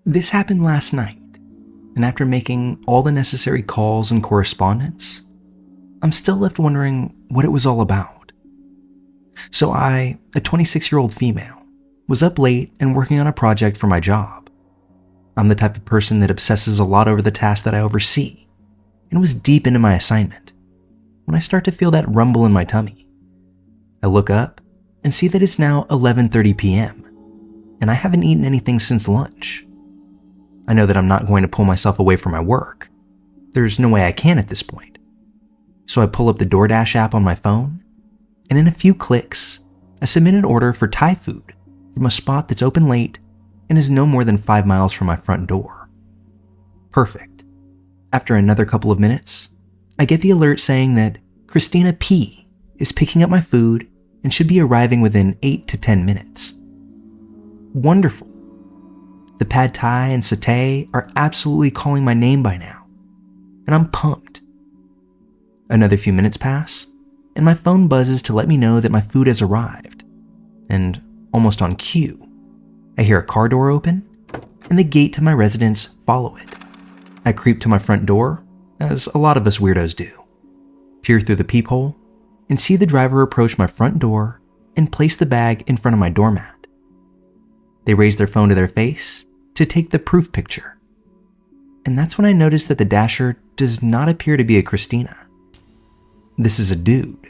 This happened last night, and after making all the necessary calls and correspondence, I'm still left wondering what it was all about. So I, a 26-year-old female, was up late and working on a project for my job. I'm the type of person that obsesses a lot over the task that I oversee, and was deep into my assignment when I start to feel that rumble in my tummy. I look up and see that it's now 11:30 p.m., and I haven't eaten anything since lunch. I know that I'm not going to pull myself away from my work. There's no way I can at this point. So I pull up the DoorDash app on my phone, and in a few clicks, I submit an order for Thai food from a spot that's open late and is no more than 5 miles from my front door. Perfect. After another couple of minutes, I get the alert saying that Christina P. is picking up my food and should be arriving within 8 to 10 minutes. Wonderful. The pad thai and satay are absolutely calling my name by now, and I'm pumped. Another few minutes pass, and my phone buzzes to let me know that my food has arrived. And almost on cue, I hear a car door open, and the gate to my residence follow it. I creep to my front door, as a lot of us weirdos do, peer through the peephole, and see the driver approach my front door and place the bag in front of my doormat. They raise their phone to their face to take the proof picture. And that's when I notice that the dasher does not appear to be a Christina. This is a dude,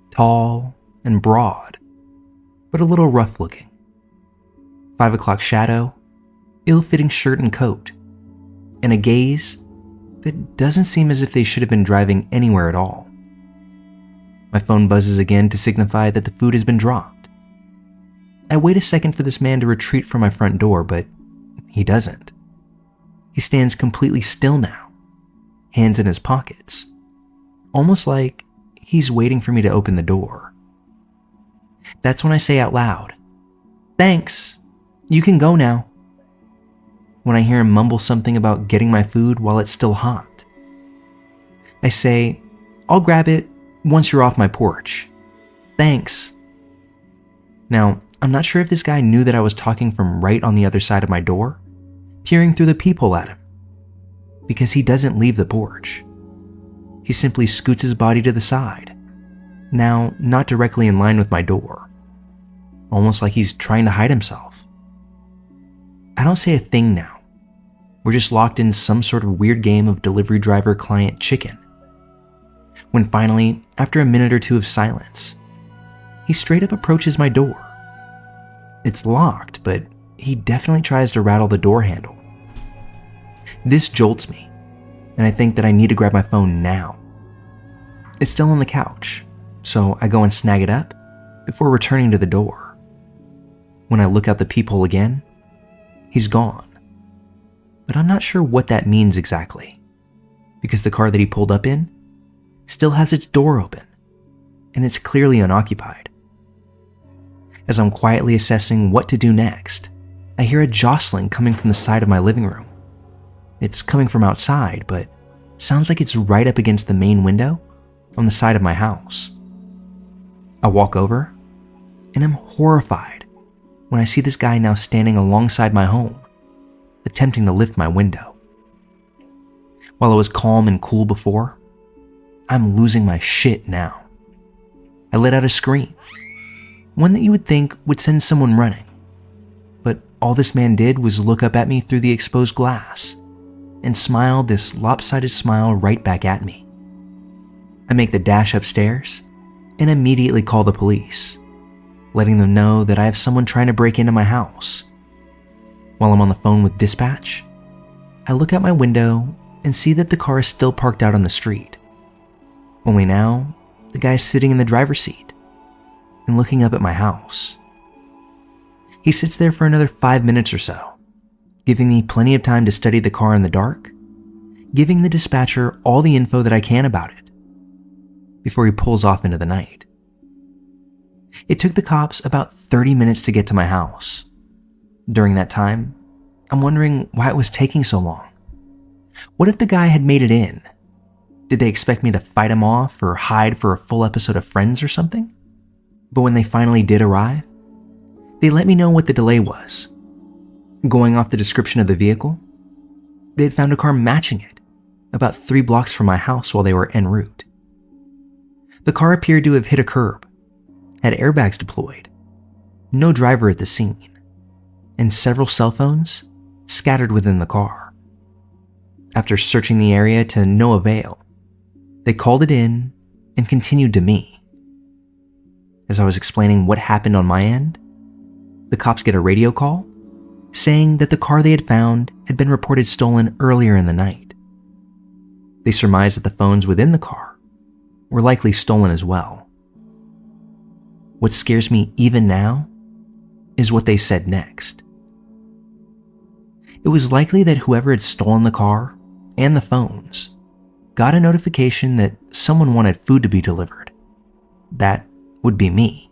tall and broad, but a little rough looking. 5 o'clock shadow, ill-fitting shirt and coat, and a gaze that doesn't seem as if they should have been driving anywhere at all. My phone buzzes again to signify that the food has been dropped. I wait a second for this man to retreat from my front door, but he doesn't. He stands completely still now, hands in his pockets, almost like he's waiting for me to open the door. That's when I say out loud, "Thanks, you can go now," when I hear him mumble something about getting my food while it's still hot. I say, "I'll grab it once you're off my porch. Thanks." Now, I'm not sure if this guy knew that I was talking from right on the other side of my door, peering through the peephole at him, because he doesn't leave the porch. He simply scoots his body to the side, now not directly in line with my door, almost like he's trying to hide himself. I don't say a thing now. We're just locked in some sort of weird game of delivery driver client chicken. When finally, after a minute or two of silence, he straight up approaches my door. It's locked, but he definitely tries to rattle the door handle. This jolts me, and I think that I need to grab my phone now. It's still on the couch, so I go and snag it up before returning to the door. When I look out the peephole again, he's gone. But I'm not sure what that means exactly, because the car that he pulled up in still has its door open, and it's clearly unoccupied. As I'm quietly assessing what to do next, I hear a jostling coming from the side of my living room. It's coming from outside, but sounds like it's right up against the main window on the side of my house. I walk over, and I'm horrified when I see this guy now standing alongside my home, attempting to lift my window. While I was calm and cool before, I'm losing my shit now. I let out a scream, one that you would think would send someone running, but all this man did was look up at me through the exposed glass and smile this lopsided smile right back at me. I make the dash upstairs and immediately call the police, letting them know that I have someone trying to break into my house. While I'm on the phone with dispatch, I look out my window and see that the car is still parked out on the street. Only now, the guy's sitting in the driver's seat and looking up at my house. He sits there for another 5 minutes or so, giving me plenty of time to study the car in the dark, giving the dispatcher all the info that I can about it, before he pulls off into the night. It took the cops about 30 minutes to get to my house. During that time, I'm wondering why it was taking so long. What if the guy had made it in? Did they expect me to fight him off or hide for a full episode of Friends or something? But when they finally did arrive, they let me know what the delay was. Going off the description of the vehicle, they had found a car matching it about 3 blocks from my house while they were en route. The car appeared to have hit a curb, had airbags deployed, no driver at the scene, and several cell phones scattered within the car. After searching the area to no avail, they called it in and continued to me. As I was explaining what happened on my end, the cops get a radio call saying that the car they had found had been reported stolen earlier in the night. They surmised that the phones within the car were likely stolen as well. What scares me even now is what they said next. It was likely that whoever had stolen the car and the phones got a notification that someone wanted food to be delivered. That would be me.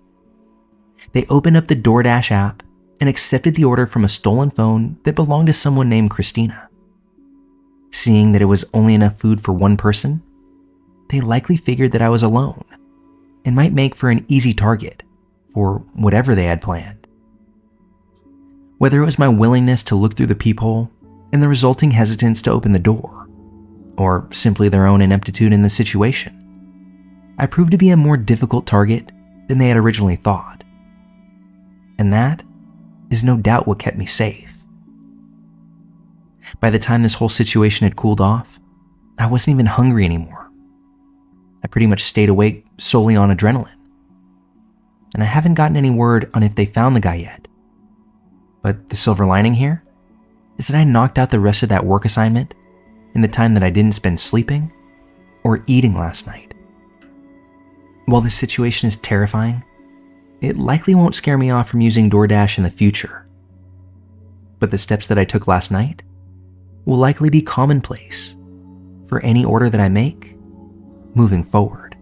They opened up the DoorDash app and accepted the order from a stolen phone that belonged to someone named Christina. Seeing that it was only enough food for one person, they likely figured that I was alone and might make for an easy target for whatever they had planned. Whether it was my willingness to look through the peephole and the resulting hesitance to open the door, or simply their own ineptitude in the situation, I proved to be a more difficult target than they had originally thought. And that is no doubt what kept me safe. By the time this whole situation had cooled off, I wasn't even hungry anymore. I pretty much stayed awake solely on adrenaline. And I haven't gotten any word on if they found the guy yet. But the silver lining here is that I knocked out the rest of that work assignment in the time that I didn't spend sleeping or eating last night. While this situation is terrifying, it likely won't scare me off from using DoorDash in the future. But the steps that I took last night will likely be commonplace for any order that I make moving forward.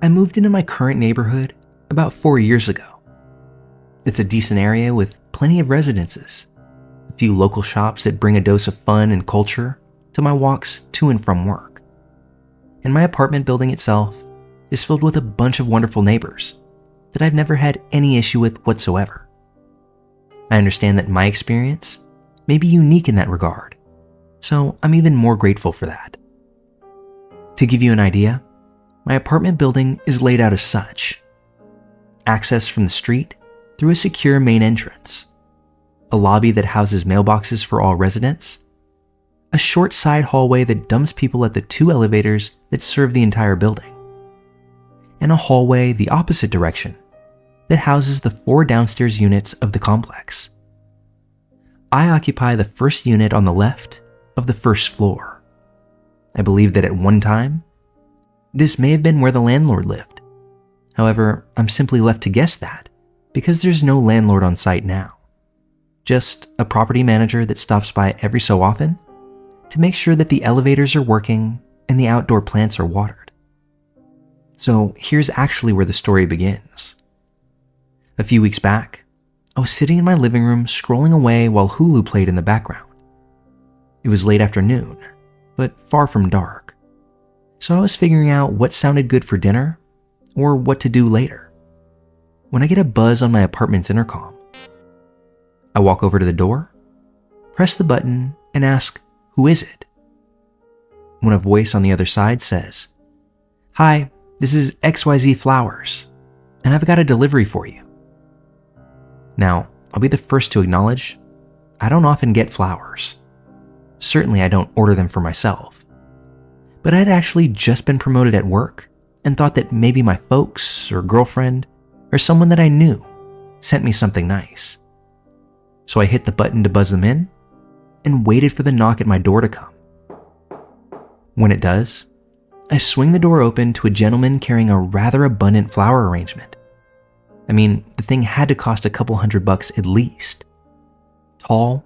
I moved into my current neighborhood about 4 years ago. It's a decent area with plenty of residences, a few local shops that bring a dose of fun and culture to my walks to and from work. And my apartment building itself is filled with a bunch of wonderful neighbors that I've never had any issue with whatsoever. I understand that my experience may be unique in that regard, so I'm even more grateful for that. To give you an idea, my apartment building is laid out as such: access from the street through a secure main entrance, a lobby that houses mailboxes for all residents, a short side hallway that dumps people at the 2 elevators that serve the entire building, and a hallway the opposite direction that houses the 4 downstairs units of the complex. I occupy the first unit on the left of the first floor. I believe that at one time, this may have been where the landlord lived. However, I'm simply left to guess that because there's no landlord on site now. Just a property manager that stops by every so often to make sure that the elevators are working and the outdoor plants are watered. So here's actually where the story begins. A few weeks back, I was sitting in my living room scrolling away while Hulu played in the background. It was late afternoon, but far from dark. So I was figuring out what sounded good for dinner or what to do later, when I get a buzz on my apartment's intercom. I walk over to the door, press the button, and ask, "Who is it?" When a voice on the other side says, "Hi, this is XYZ Flowers, and I've got a delivery for you." Now, I'll be the first to acknowledge, I don't often get flowers. Certainly I don't order them for myself. But I'd actually just been promoted at work and thought that maybe my folks or girlfriend or someone that I knew sent me something nice. So I hit the button to buzz them in and waited for the knock at my door to come. When it does, I swing the door open to a gentleman carrying a rather abundant flower arrangement. I mean, the thing had to cost a couple $100 at least. Tall,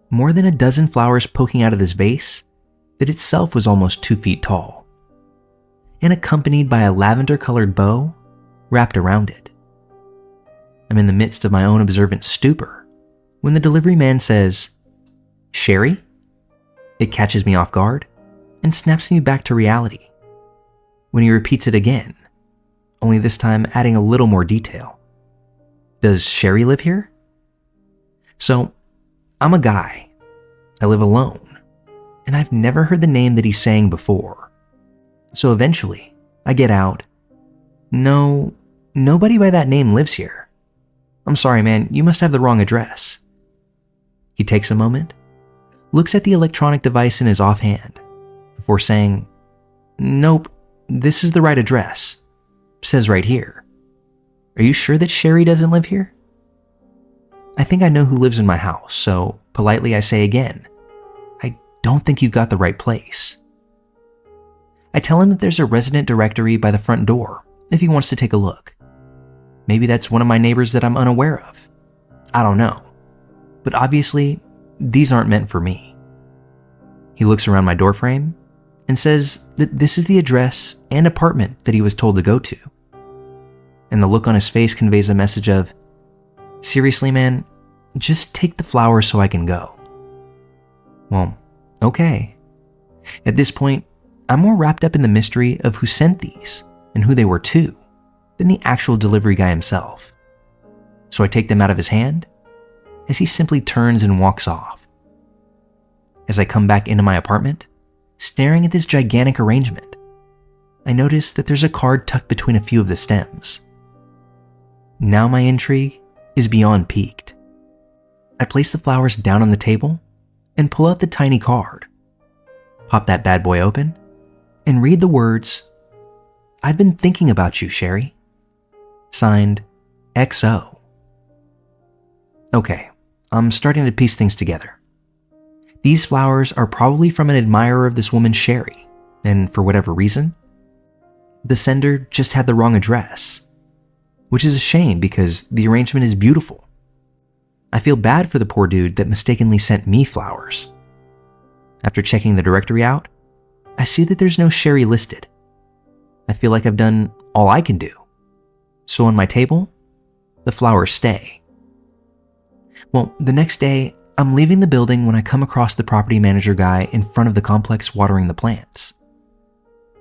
more than a dozen flowers poking out of this vase that itself was almost 2 feet tall, and accompanied by a lavender-colored bow wrapped around it. I'm in the midst of my own observant stupor when the delivery man says, "Sherry?" It catches me off guard and snaps me back to reality when he repeats it again, only this time adding a little more detail. Does Sherry live here? So, I'm a guy. I live alone, and I've never heard the name that he's saying before. So eventually, I get out. No, nobody by that name lives here. I'm sorry, man, you must have the wrong address. He takes a moment, looks at the electronic device in his offhand, before saying, Nope, this is the right address. Says right here. Are you sure that Sherry doesn't live here? I think I know who lives in my house, so politely I say again, I don't think you've got the right place. I tell him that there's a resident directory by the front door if he wants to take a look. Maybe that's one of my neighbors that I'm unaware of. I don't know. But obviously, these aren't meant for me. He looks around my doorframe and says that this is the address and apartment that he was told to go to. And the look on his face conveys a message of, seriously, man, just take the flowers so I can go. Well, okay. At this point, I'm more wrapped up in the mystery of who sent these and who they were to than the actual delivery guy himself. So I take them out of his hand as he simply turns and walks off. As I come back into my apartment, staring at this gigantic arrangement, I notice that there's a card tucked between a few of the stems. Now my intrigue is beyond piqued. I place the flowers down on the table and pull out the tiny card, pop that bad boy open, and read the words, I've been thinking about you, Sherry. Signed, XO. Okay, I'm starting to piece things together. These flowers are probably from an admirer of this woman, Sherry, and for whatever reason, the sender just had the wrong address, which is a shame because the arrangement is beautiful. I feel bad for the poor dude that mistakenly sent me flowers. After checking the directory out, I see that there's no Sherry listed. I feel like I've done all I can do. So on my table, the flowers stay. Well, the next day, I'm leaving the building when I come across the property manager guy in front of the complex watering the plants.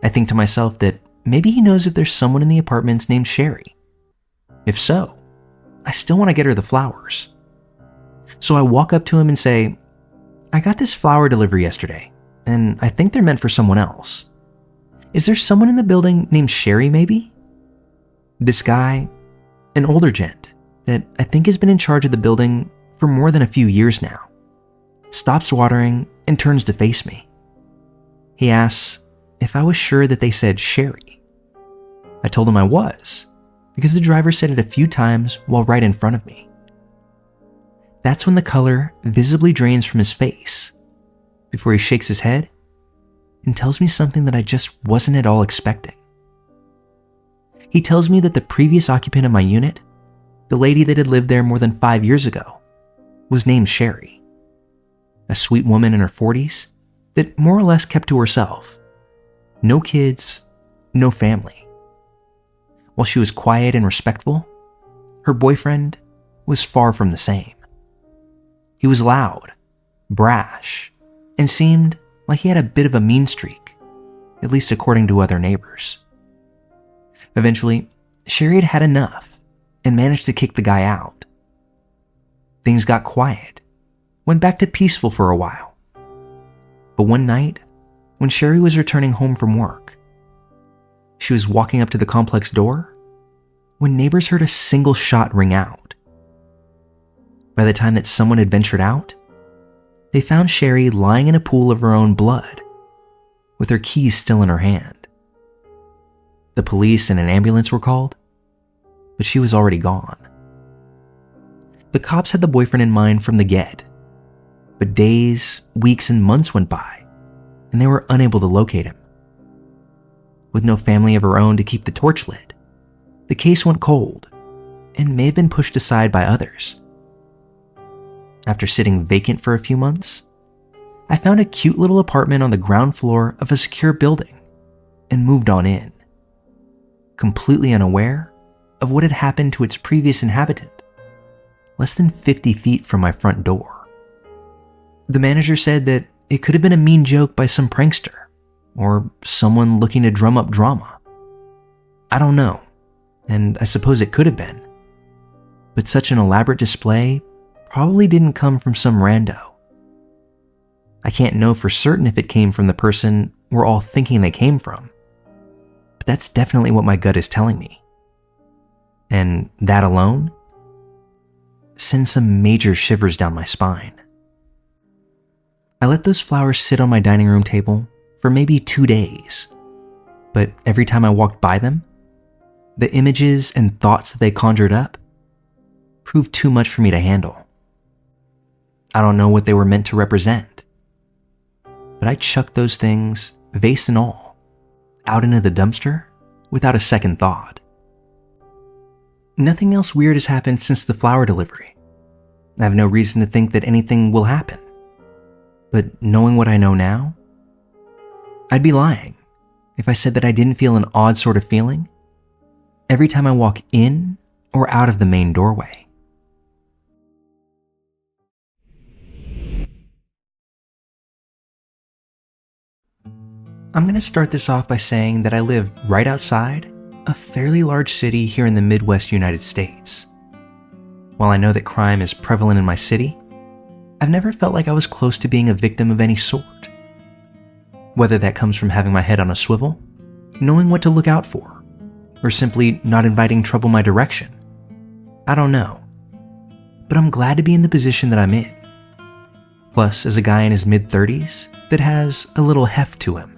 I think to myself that maybe he knows if there's someone in the apartments named Sherry. If so, I still want to get her the flowers. So I walk up to him and say, I got this flower delivery yesterday, and I think they're meant for someone else. Is there someone in the building named Sherry maybe? This guy, an older gent that I think has been in charge of the building for more than a few years now, stops watering and turns to face me. He asks if I was sure that they said Sherry. I told him I was, because the driver said it a few times while right in front of me. That's when the color visibly drains from his face, before he shakes his head and tells me something that I just wasn't at all expecting. He tells me that the previous occupant of my unit, the lady that had lived there more than 5 years ago, was named Sherry. A sweet woman in her 40s that more or less kept to herself. No kids, no family. While she was quiet and respectful, her boyfriend was far from the same. He was loud, brash, and seemed like he had a bit of a mean streak, at least according to other neighbors. Eventually, Sherry had had enough and managed to kick the guy out. Things got quiet, went back to peaceful for a while. But one night, when Sherry was returning home from work, she was walking up to the complex door when neighbors heard a single shot ring out. By the time that someone had ventured out, they found Sherry lying in a pool of her own blood, with her keys still in her hand. The police and an ambulance were called, but she was already gone. The cops had the boyfriend in mind from the get, but days, weeks, and months went by, and they were unable to locate him. With no family of her own to keep the torch lit, the case went cold and may have been pushed aside by others. After sitting vacant for a few months, I found a cute little apartment on the ground floor of a secure building and moved on in, completely unaware of what had happened to its previous inhabitant, less than 50 feet from my front door. The manager said that it could have been a mean joke by some prankster or someone looking to drum up drama. I don't know, and I suppose it could have been. But such an elaborate display probably didn't come from some rando. I can't know for certain if it came from the person we're all thinking they came from, but that's definitely what my gut is telling me. And that alone sends some major shivers down my spine. I let those flowers sit on my dining room table for maybe 2 days, but every time I walked by them, the images and thoughts that they conjured up proved too much for me to handle. I don't know what they were meant to represent, but I chucked those things, vase and all, out into the dumpster without a second thought. Nothing else weird has happened since the flower delivery. I have no reason to think that anything will happen. But knowing what I know now, I'd be lying if I said that I didn't feel an odd sort of feeling every time I walk in or out of the main doorway. I'm going to start this off by saying that I live right outside a fairly large city here in the Midwest United States. While I know that crime is prevalent in my city, I've never felt like I was close to being a victim of any sort. Whether that comes from having my head on a swivel, knowing what to look out for, or simply not inviting trouble my direction, I don't know. But I'm glad to be in the position that I'm in. Plus, as a guy in his mid-30s that has a little heft to him,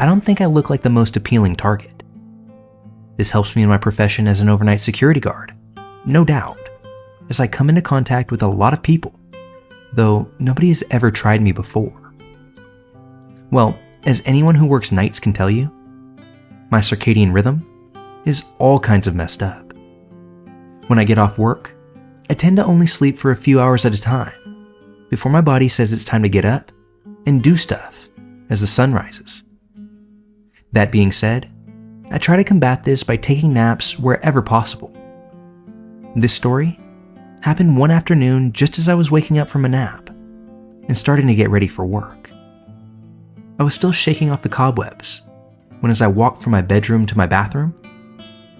I don't think I look like the most appealing target. This helps me in my profession as an overnight security guard, no doubt, as I come into contact with a lot of people, though nobody has ever tried me before. Well, as anyone who works nights can tell you, my circadian rhythm is all kinds of messed up. When I get off work, I tend to only sleep for a few hours at a time before my body says it's time to get up and do stuff as the sun rises. That being said, I try to combat this by taking naps wherever possible. This story happened one afternoon just as I was waking up from a nap and starting to get ready for work. I was still shaking off the cobwebs when, as I walked from my bedroom to my bathroom,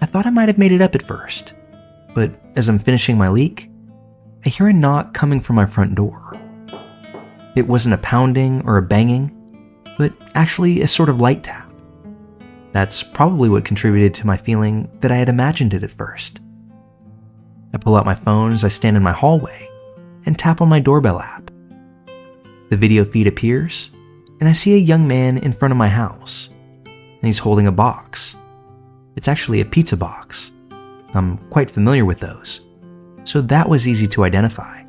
I thought I might have made it up at first, but as I'm finishing my leak, I hear a knock coming from my front door. It wasn't a pounding or a banging, but actually a sort of light tap. That's probably what contributed to my feeling that I had imagined it at first. I pull out my phone as I stand in my hallway and tap on my doorbell app. The video feed appears, and I see a young man in front of my house, and he's holding a box. It's actually a pizza box. I'm quite familiar with those, so that was easy to identify.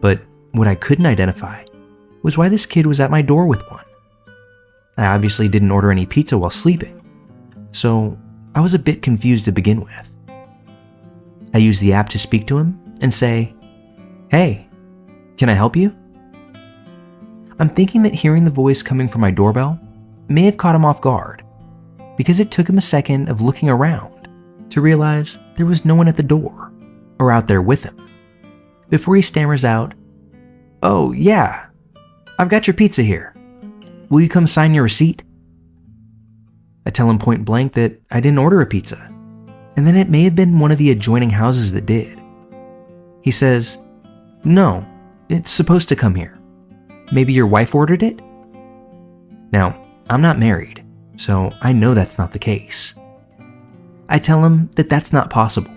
But what I couldn't identify was why this kid was at my door with one. I obviously didn't order any pizza while sleeping, so I was a bit confused to begin with. I use the app to speak to him and say, "Hey, can I help you?" I'm thinking that hearing the voice coming from my doorbell may have caught him off guard, because it took him a second of looking around to realize there was no one at the door or out there with him, before he stammers out, "Oh yeah, I've got your pizza here. Will you come sign your receipt?" I tell him point blank that I didn't order a pizza, and then it may have been one of the adjoining houses that did. He says, "No, it's supposed to come here. Maybe your wife ordered it?" Now, I'm not married, so I know that's not the case. I tell him that that's not possible,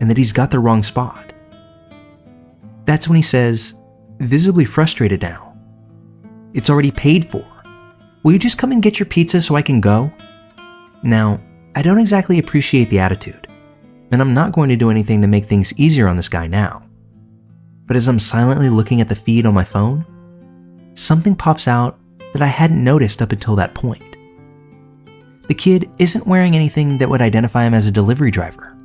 and that he's got the wrong spot. That's when he says, visibly frustrated now, "It's already paid for. Will you just come and get your pizza so I can go?" Now, I don't exactly appreciate the attitude, and I'm not going to do anything to make things easier on this guy now. But as I'm silently looking at the feed on my phone, something pops out that I hadn't noticed up until that point. The kid isn't wearing anything that would identify him as a delivery driver.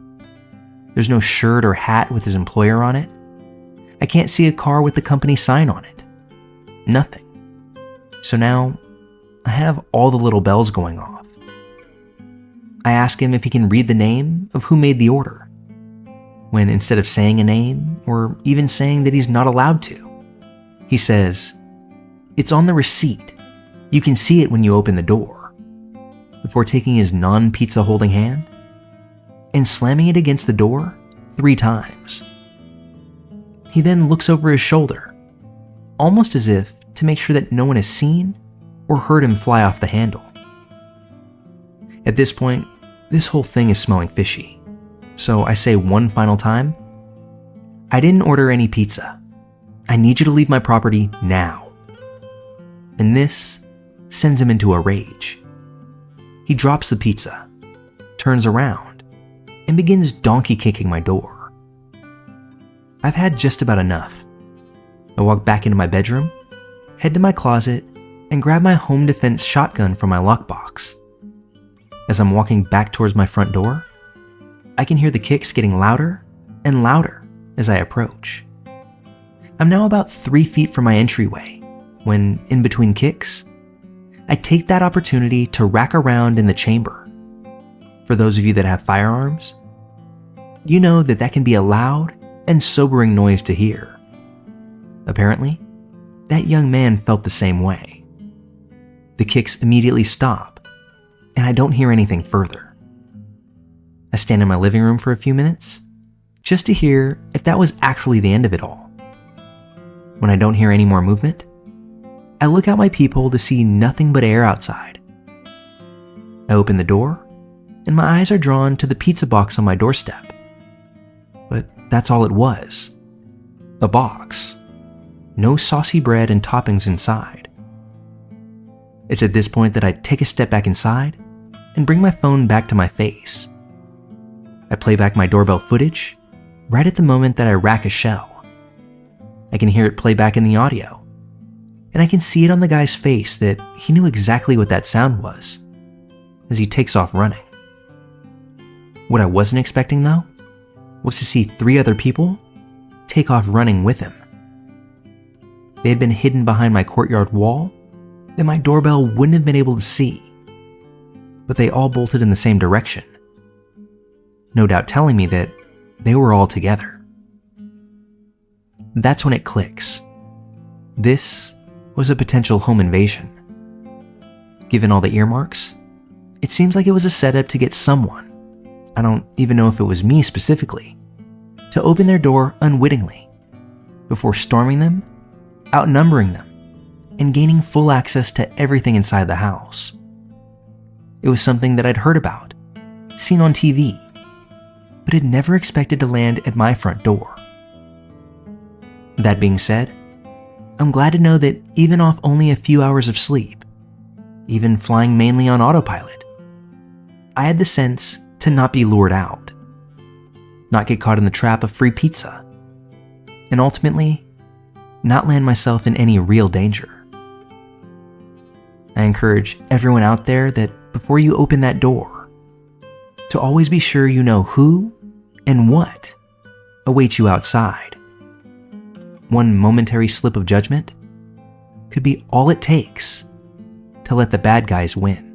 There's no shirt or hat with his employer on it. I can't see a car with the company sign on it. Nothing. So now, I have all the little bells going off. I ask him if he can read the name of who made the order, when instead of saying a name, or even saying that he's not allowed to, he says, "It's on the receipt. You can see it when you open the door," before taking his non-pizza holding hand and slamming it against the door 3 times. He then looks over his shoulder, almost as if to make sure that no one has seen or heard him fly off the handle. At this point, this whole thing is smelling fishy, so I say one final time, "I didn't order any pizza. I need you to leave my property now." And this sends him into a rage. He drops the pizza, turns around, and begins donkey kicking my door. I've had just about enough. I walk back into my bedroom, head to my closet, and grab my home defense shotgun from my lockbox. As I'm walking back towards my front door, I can hear the kicks getting louder and louder as I approach. I'm now about 3 feet from my entryway when, in between kicks, I take that opportunity to rack around in the chamber. For those of you that have firearms, you know that that can be a loud and sobering noise to hear. Apparently, that young man felt the same way. The kicks immediately stop, and I don't hear anything further. I stand in my living room for a few minutes, just to hear if that was actually the end of it all. When I don't hear any more movement, I look out my peephole to see nothing but air outside. I open the door, and my eyes are drawn to the pizza box on my doorstep. But that's all it was. A box. No saucy bread and toppings inside. It's at this point that I take a step back inside and bring my phone back to my face. I play back my doorbell footage right at the moment that I rack a shell. I can hear it play back in the audio, and I can see it on the guy's face that he knew exactly what that sound was as he takes off running. What I wasn't expecting, though, was to see 3 other people take off running with him. They had been hidden behind my courtyard wall that my doorbell wouldn't have been able to see, but they all bolted in the same direction, no doubt telling me that they were all together. That's when it clicks. This was a potential home invasion. Given all the earmarks, it seems like it was a setup to get someone, I don't even know if it was me specifically, to open their door unwittingly before storming them, outnumbering them, and gaining full access to everything inside the house. It was something that I'd heard about, seen on TV, but had never expected to land at my front door. That being said, I'm glad to know that even off only a few hours of sleep, even flying mainly on autopilot, I had the sense to not be lured out, not get caught in the trap of free pizza, and ultimately, not land myself in any real danger. I encourage everyone out there that before you open that door, to always be sure you know who and what awaits you outside. One momentary slip of judgment could be all it takes to let the bad guys win.